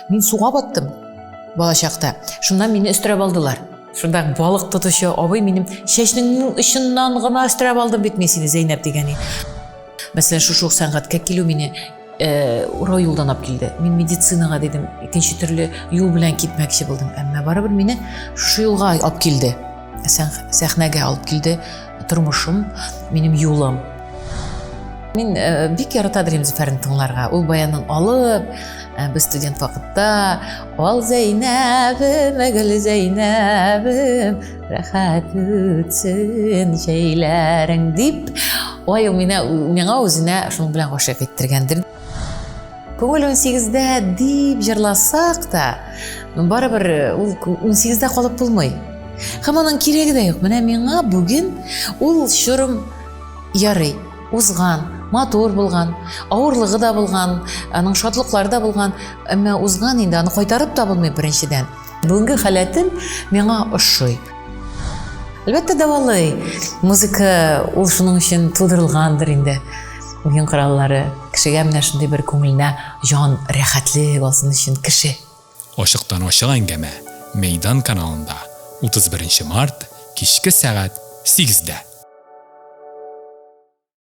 Мен суға баттым бала шақта. Шундан мені үстереп алдылар. Шунда балық тотушы абай менің шешнің ұшынан ғана үстереп алдым бит мен сені Зейнеп дегені. Мәселен, шушы сәнғатқа келу мені ура юлдан алып келді. Мен медицинаға дедім, екінші түрлі юл білән кетмекші болдым. Әмма барыбір мені шушы юлға алып келді. Сәхнәгә алып келді. Тұрмышым, менің юлым. Мен бик яратадыр Зөфәрне тыңларға. Ул баянын алып, біз студент вакытта «Ал Зәйнәбем, гөл Зәйнәбем, рәхәт үтсен җәйләрең» дип, ой, миңа үзенә шуның белән гашыйк иттергәндер. Күңел 18-дә дип җырласак та, барыбер ул 18-дә калып булмый. Һәм аның кирәге дә юк. Менә миңа бүген ул шурым ярый, узган, матур булган, авырлыгы да булган, аның шатлыклары да булган, әмма узган инде, аны кайтарып та булмый беренчедән. Бүгенге халәтен миңа ошый. Әлбәттә давалый. Музыка ул шуның өчен тудырылгандыр инде. Уен кораллары кешегә менә шундый бер күңеленә җан рәхәтлек алсын өчен кеше. Ашыктан ашык әңгәмә Мәйдан каналында 31 март кичке сәгать 8-дә.